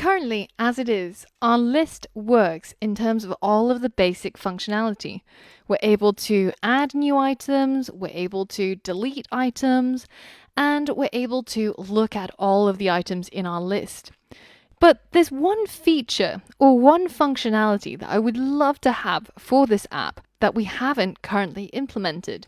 currently, as it is, our list works in terms of all of the basic functionality. We're able to add new items, we're able to delete items, and we're able to look at all of the items in our list. But there's one feature or one functionality that I would love to have for this app that we haven't currently implemented.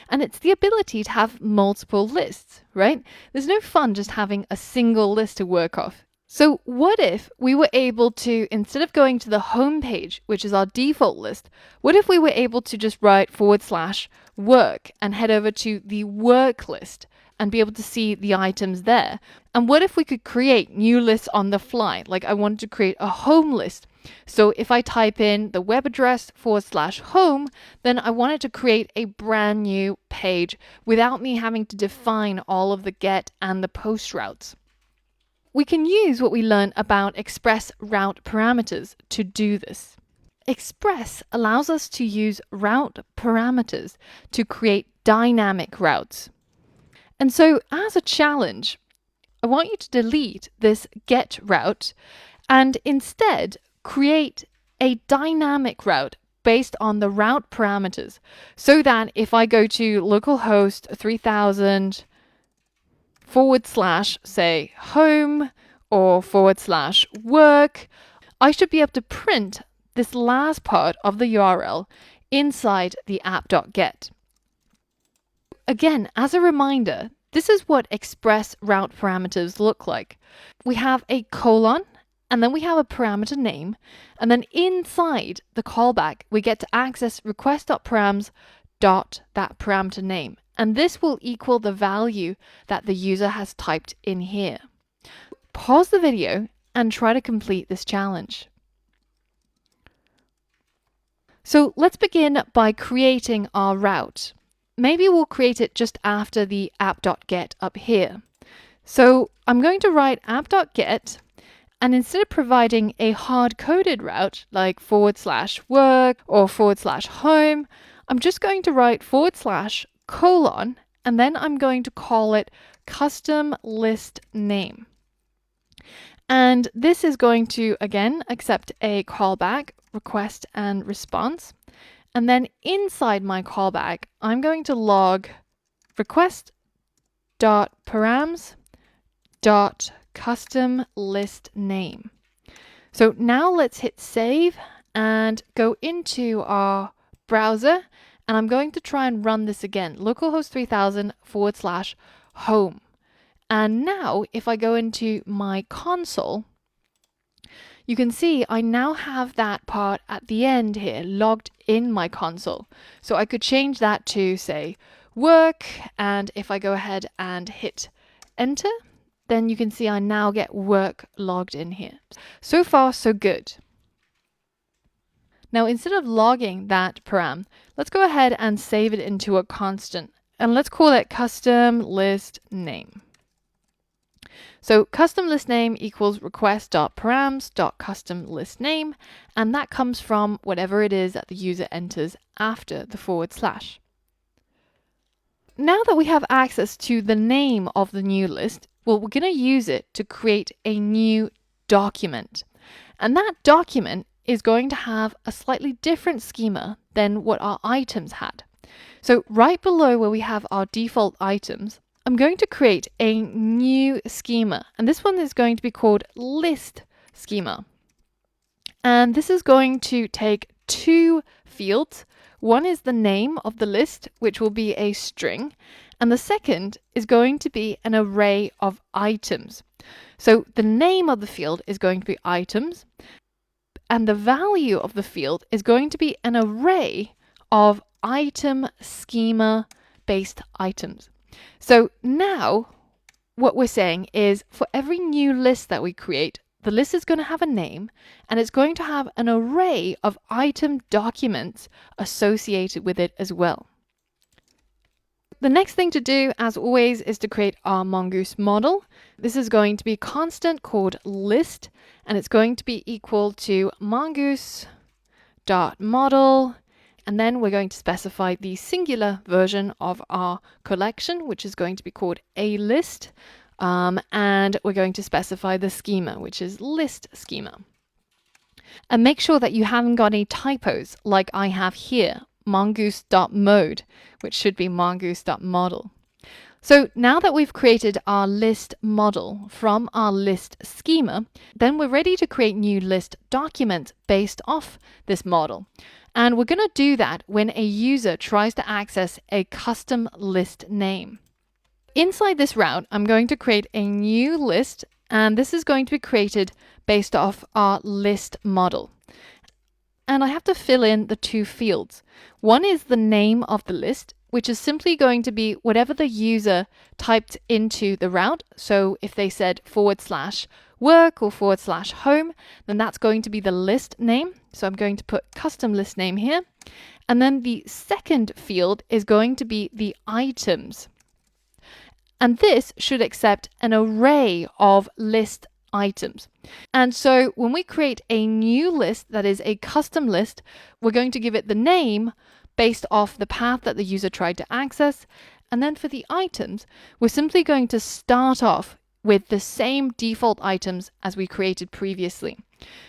And it's the ability to have multiple lists, right? There's no fun just having a single list to work off. So what if we were able to, instead of going to the home page, which is our default list, what if we were able to just write /work and head over to the work list and be able to see the items there? And what if we could create new lists on the fly? Like I wanted to create a home list. So if I type in the web address /home, then I wanted to create a brand new page without me having to define all of the get and the post routes. We can use what we learned about Express route parameters to do this. Express allows us to use route parameters to create dynamic routes. And so as a challenge, I want you to delete this get route and instead create a dynamic route based on the route parameters, so that if I go to localhost 3000 / say home or / work, I should be able to print this last part of the URL inside the app.get. Again, as a reminder, this is what Express route parameters look like. We have a colon, and then we have a parameter name, and then inside the callback, we get to access request.params.that parameter name. And this will equal the value that the user has typed in here. Pause the video and try to complete this challenge. So let's begin by creating our route. Maybe we'll create it just after the app.get up here. So I'm going to write app.get, and instead of providing a hard-coded route like /work or /home, I'm just going to write /, and then I'm going to call it custom list name. And this is going to, again, accept a callback, request and response. And then inside my callback, I'm going to log request.params.custom list name. So now let's hit save and go into our browser. And I'm going to try and run this again, localhost 3000 / home. And now if I go into my console, you can see I now have that part at the end here logged in my console. So I could change that to say work. And if I go ahead and hit enter, then you can see I now get work logged in here. So far, so good. Now, instead of logging that param, let's go ahead and save it into a constant, and let's call it custom list name. So custom list name equals request.params.custom list name, and that comes from whatever it is that the user enters after the /. Now that we have access to the name of the new list, well, we're going to use it to create a new document. And that document is going to have a slightly different schema than what our items had. So right below where we have our default items, I'm going to create a new schema, and this one is going to be called list schema. And this is going to take two fields. One is the name of the list, which will be a string, and the second is going to be an array of items. So the name of the field is going to be items, and the value of the field is going to be an array of item schema based items. So now what we're saying is for every new list that we create, the list is going to have a name, and it's going to have an array of item documents associated with it as well. The next thing to do, as always, is to create our Mongoose model. This is going to be a constant called list, and it's going to be equal to mongoose.model, and then we're going to specify the singular version of our collection, which is going to be called a list. and we're going to specify the schema, which is list schema. And make sure that you haven't got any typos like I have here, mongoose.mode, which should be mongoose.model. So now that we've created our list model from our list schema, then we're ready to create new list documents based off this model. And we're going to do that when a user tries to access a custom list name. Inside this route, I'm going to create a new list, and this is going to be created based off our list model. And I have to fill in the two fields. One is the name of the list, which is simply going to be whatever the user typed into the route. So if they said /work or /home, then that's going to be the list name. So I'm going to put custom list name here. And then the second field is going to be the items. And this should accept an array of list items. And so when we create a new list that is a custom list, we're going to give it the name based off the path that the user tried to access. And then for the items, we're simply going to start off with the same default items as we created previously.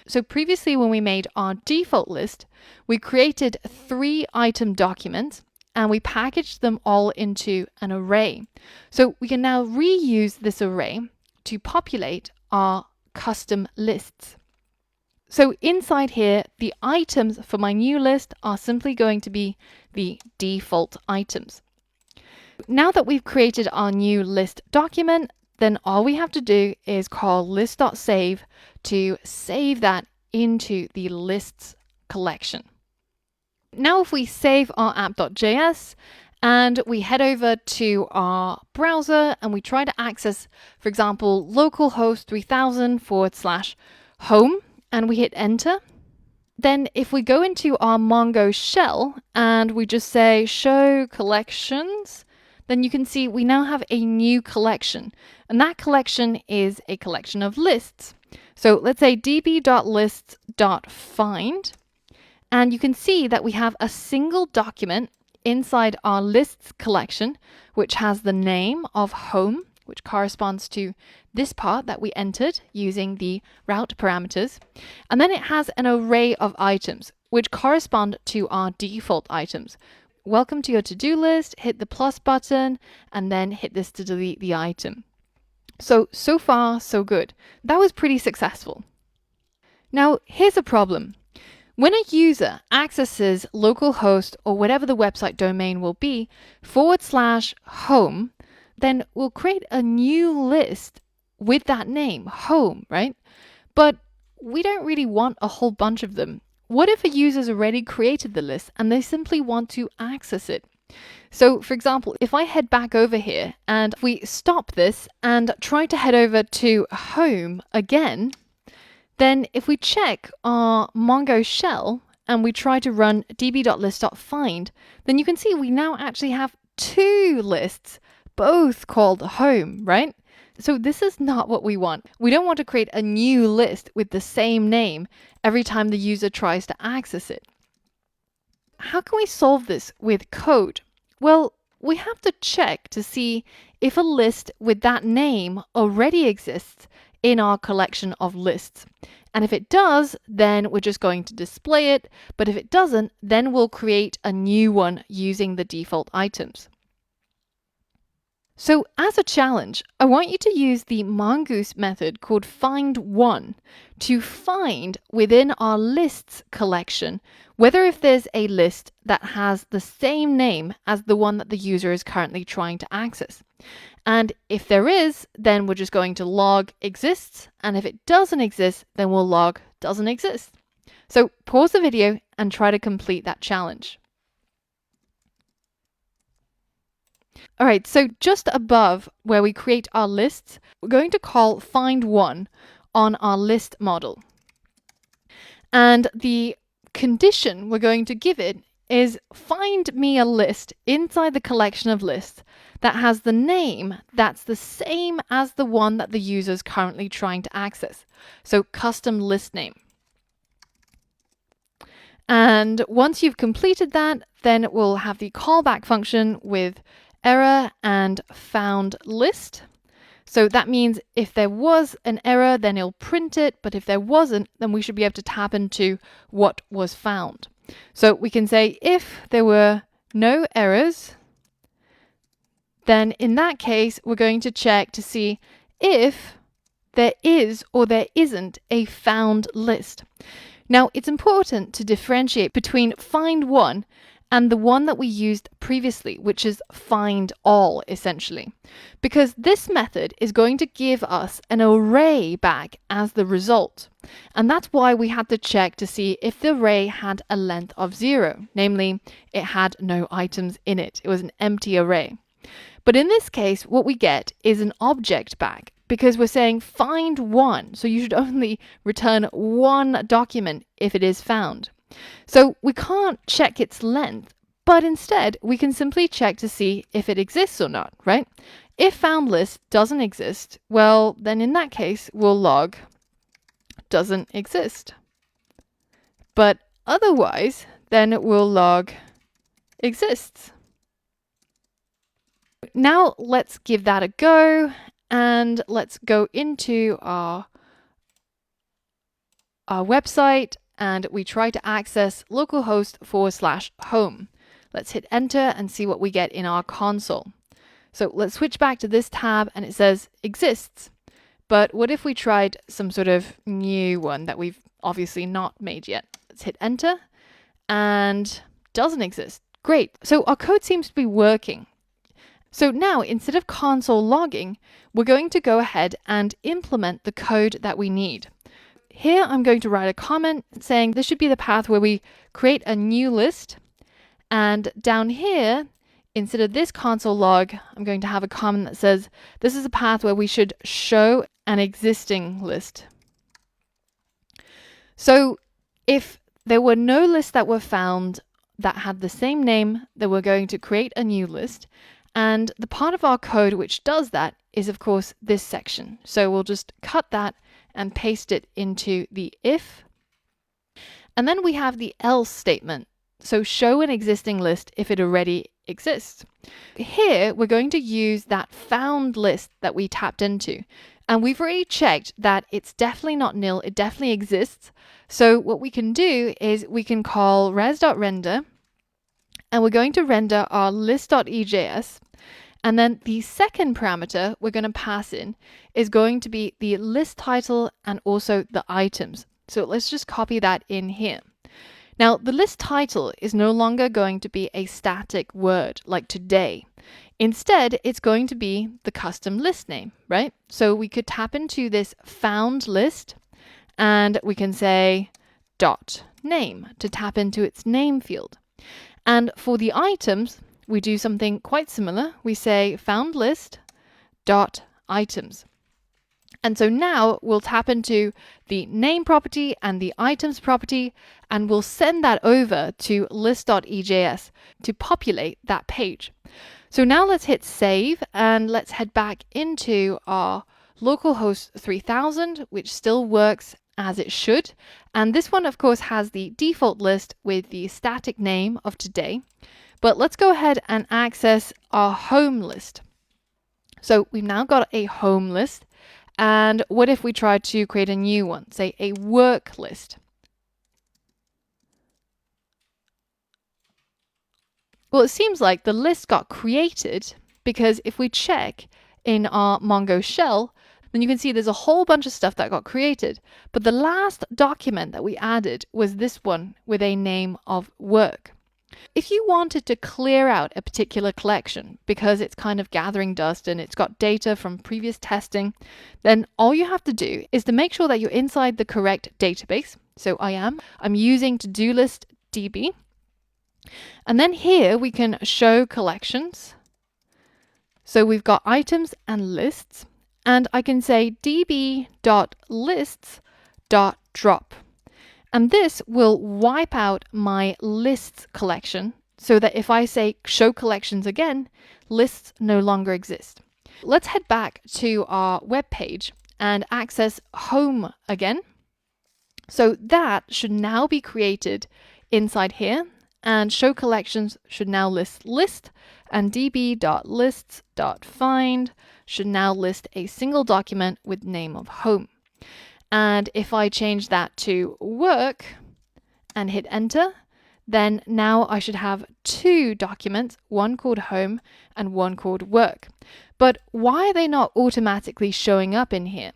So previously, when we made our default list, we created 3 item documents and we packaged them all into an array. So we can now reuse this array to populate our custom lists. So inside here, the items for my new list are simply going to be the default items. Now that we've created our new list document, then all we have to do is call list.save to save that into the lists collection. Now if we save our app.js and we head over to our browser and we try to access, for example, localhost 3000 / home, and we hit enter, then if we go into our Mongo shell and we just say show collections, then you can see we now have a new collection. And that collection is a collection of lists. So let's say db.lists.find. And you can see that we have a single document inside our lists collection, which has the name of home, which corresponds to this part that we entered using the route parameters. And then it has an array of items, which correspond to our default items. Welcome to your to-do list, hit the plus button, and then hit this to delete the item. So far, so good. That was pretty successful. Now, here's a problem. When a user accesses localhost or whatever the website domain will be /home, then we'll create a new list with that name, home, right? But we don't really want a whole bunch of them. What if a user's already created the list and they simply want to access it? So for example, if I head back over here and we stop this and try to head over to home again, then if we check our Mongo shell and we try to run db.list.find, then you can see we now actually have 2 lists, both called home, right? So this is not what we want. We don't want to create a new list with the same name every time the user tries to access it. How can we solve this with code? Well, we have to check to see if a list with that name already exists in our collection of lists. And if it does, then we're just going to display it. But if it doesn't, then we'll create a new one using the default items. So as a challenge, I want you to use the Mongoose method called find_one to find within our lists collection whether if there's a list that has the same name as the one that the user is currently trying to access. And if there is, then we're just going to log exists. And if it doesn't exist, then we'll log doesn't exist. So pause the video and try to complete that challenge. All right, so just above where we create our lists, we're going to call find_one on our list model. And the condition we're going to give it is find me a list inside the collection of lists that has the name that's the same as the one that the user is currently trying to access. So custom list name. And once you've completed that, then we'll have the callback function with error and found list. So that means if there was an error, then it'll print it, but if there wasn't, then we should be able to tap into what was found. So we can say if there were no errors, then in that case, we're going to check to see if there is or there isn't a found list. Now, it's important to differentiate between find one and the one that we used previously, which is find all, essentially, because this method is going to give us an array back as the result. And that's why we had to check to see if the array had a length of 0, namely, it had no items in it. It was an empty array. But in this case, what we get is an object back, because we're saying find one. So you should only return one document if it is found. So we can't check its length, but instead we can simply check to see if it exists or not, right? If found list doesn't exist, well, then in that case, we'll log doesn't exist. But otherwise, then we'll log exists. Now let's give that a go, and let's go into our website, and we try to access localhost/home. Let's hit enter and see what we get in our console. So let's switch back to this tab, and it says exists. But what if we tried some sort of new one that we've obviously not made yet? Let's hit enter, and doesn't exist. Great. So our code seems to be working. So now, instead of console logging, we're going to go ahead and implement the code that we need. Here, I'm going to write a comment saying this should be the path where we create a new list. And down here, instead of this console log, I'm going to have a comment that says this is a path where we should show an existing list. So if there were no lists that were found that had the same name, then we're going to create a new list. And the part of our code which does that is, of course, this section. So we'll just cut that and paste it into the if. And then we have the else statement. So show an existing list if it already exists. Here, we're going to use that found list that we tapped into. And we've already checked that it's definitely not nil. It definitely exists. So what we can do is we can call res.render, and we're going to render our list.ejs. And then the second parameter we're going to pass in is going to be the list title and also the items. So let's just copy that in here. Now, the list title is no longer going to be a static word like today. Instead, it's going to be the custom list name, right? So we could tap into this found list, and we can say dot name to tap into its name field. And for the items, we do something quite similar. We say found list dot items. And so now we'll tap into the name property and the items property, and we'll send that over to list.ejs to populate that page. So now let's hit save, and let's head back into our localhost 3000, which still works as it should. And this one, of course, has the default list with the static name of today. But let's go ahead and access our home list. So we've now got a home list. And what if we try to create a new one, say a work list? Well, it seems like the list got created because if we check in our Mongo shell, then you can see there's a whole bunch of stuff that got created. But the last document that we added was this one with a name of work. If you wanted to clear out a particular collection because it's kind of gathering dust and it's got data from previous testing, then all you have to do is to make sure that you're inside the correct database. So I'm using TodoList DB. And then here we can show collections. So we've got items and lists, and I can say db.lists.drop. And this will wipe out my lists collection so that if I say show collections again, lists no longer exist. Let's head back to our web page and access home again. So that should now be created inside here, and show collections should now list and db.lists.find should now list a single document with name of home. And if I change that to work and hit enter, then now I should have two documents, one called home and one called work. But why are they not automatically showing up in here?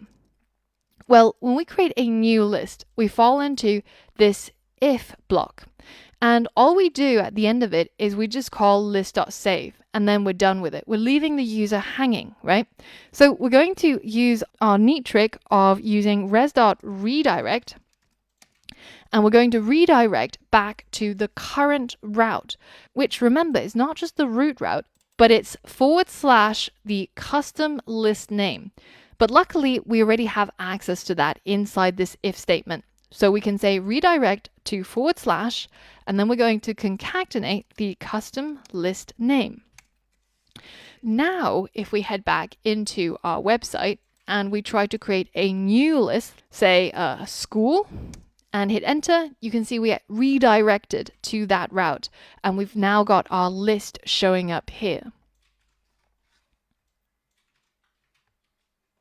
Well, when we create a new list, we fall into this if block. And all we do at the end of it is we just call list.save and then we're done with it. We're leaving the user hanging, right? So we're going to use our neat trick of using res.redirect, and we're going to redirect back to the current route, which remember is not just the root route, but it's / the custom list name. But luckily, we already have access to that inside this if statement. So we can say redirect to / and then we're going to concatenate the custom list name. Now, if we head back into our website and we try to create a new list, say school, and hit enter, you can see we get redirected to that route. And we've now got our list showing up here.